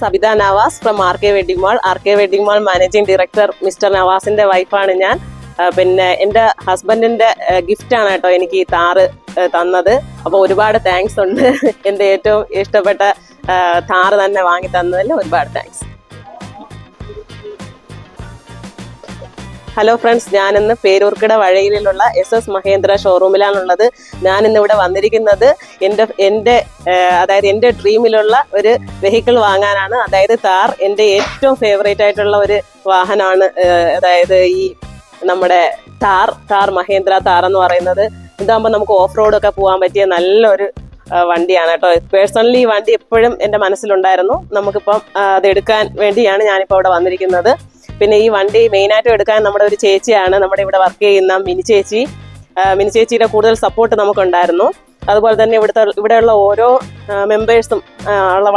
Sabitha Navas from R K wedding mall. R K wedding mall managing director mister നവാസിന്റെ വൈഫാണ് ഞാൻ. പിന്നെ എൻ്റെ ഹസ്ബൻഡിന്റെ ഗിഫ്റ്റാണ് കേട്ടോ എനിക്ക് ഈ താറ് തന്നത്. അപ്പോൾ ഒരുപാട് താങ്ക്സ് ഉണ്ട്. എൻ്റെ ഏറ്റവും ഇഷ്ടപ്പെട്ട താറ് തന്നെ വാങ്ങി തന്നതിൽ ഒരുപാട് താങ്ക്സ്. ഹലോ ഫ്രണ്ട്സ്, ഞാനിന്ന് പേരൂർക്കട വഴയിലുള്ള SS മഹേന്ദ്ര ഷോറൂമിലാണുള്ളത്. ഞാനിന്ന് ഇവിടെ വന്നിരിക്കുന്നത് അതായത് എൻ്റെ ഡ്രീമിലുള്ള ഒരു വെഹിക്കിൾ വാങ്ങാനാണ്. അതായത് താർ എൻ്റെ ഏറ്റവും ഫേവറേറ്റ് ആയിട്ടുള്ള ഒരു വാഹനമാണ്. അതായത് ഈ നമ്മുടെ താർ മഹേന്ദ്ര താർ എന്ന് പറയുന്നത്. ഇതാകുമ്പോൾ നമുക്ക് ഓഫ് റോഡൊക്കെ പോകാൻ പറ്റിയ നല്ലൊരു വണ്ടിയാണ് കേട്ടോ. പേഴ്സണലി ഈ വണ്ടി എപ്പോഴും എൻ്റെ മനസ്സിലുണ്ടായിരുന്നു. നമുക്കിപ്പം അതെടുക്കാൻ വേണ്ടിയാണ് ഞാനിപ്പോൾ ഇവിടെ വന്നിരിക്കുന്നത്. പിന്നെ ഈ വണ്ടി മെയിനായിട്ടും എടുക്കാൻ നമ്മുടെ ഒരു ചേച്ചിയാണ്, നമ്മുടെ ഇവിടെ വർക്ക് ചെയ്യുന്ന മിനി ചേച്ചിയുടെ കൂടുതൽ സപ്പോർട്ട് നമുക്കുണ്ടായിരുന്നു. അതുപോലെ തന്നെ ഇവിടെയുള്ള ഓരോ മെമ്പേഴ്സും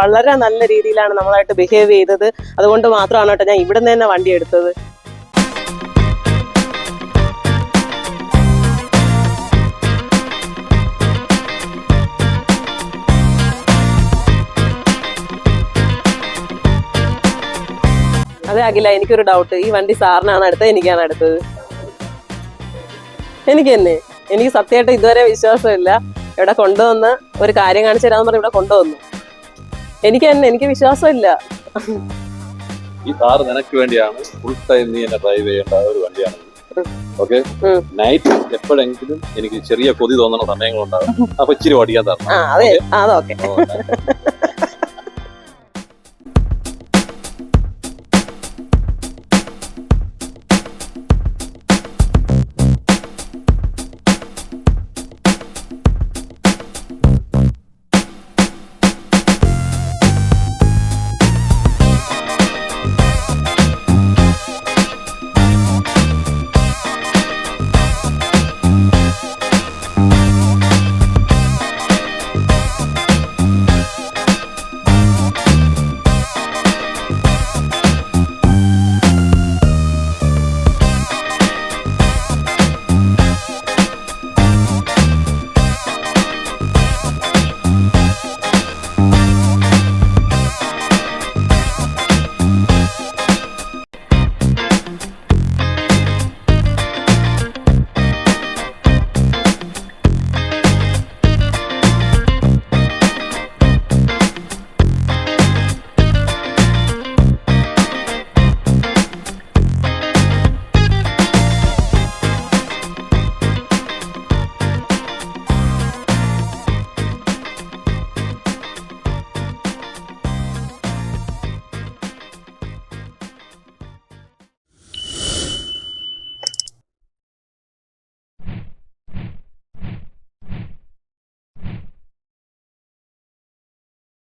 വളരെ നല്ല രീതിയിലാണ് നമ്മളായിട്ട് ബിഹേവ് ചെയ്തത്. അതുകൊണ്ട് മാത്രമാണ് കേട്ടോ ഞാൻ ഇവിടെ നിന്ന് തന്നെ വണ്ടി എടുത്തത്. അതെ അഖില, എനിക്കൊരു ഡൗട്ട്. ഈ വണ്ടി സാറിനാണ് എടുത്തത് എനിക്കാണ് എടുത്തത്? എനിക്ക് സത്യമായിട്ട് ഇതുവരെ വിശ്വാസമില്ല. ഇവിടെ കൊണ്ടുവന്ന് ഒരു കാര്യം കാണിച്ചു തരാന്ന് പറഞ്ഞ് ഇവിടെ കൊണ്ടുവന്നു. എനിക്ക് വിശ്വാസമില്ല. ഈ കാർ നിനക്ക് വേണ്ടിയാണ്. ഫുൾ ടൈം നീ എന്നെ ഡ്രൈവ് ചെയ്യേണ്ട ഒരു വണ്ടിയാണ്. ഓക്കെ, നൈറ്റ് എപ്പോഴെങ്കിലും എനിക്ക് ചെറിയ കൊതി തോന്നുന്ന സമയങ്ങളുണ്ടാകും. അപ്പൊ ഇച്ചിരി ഓടിക്കാൻ തരണം. അതൊക്കെ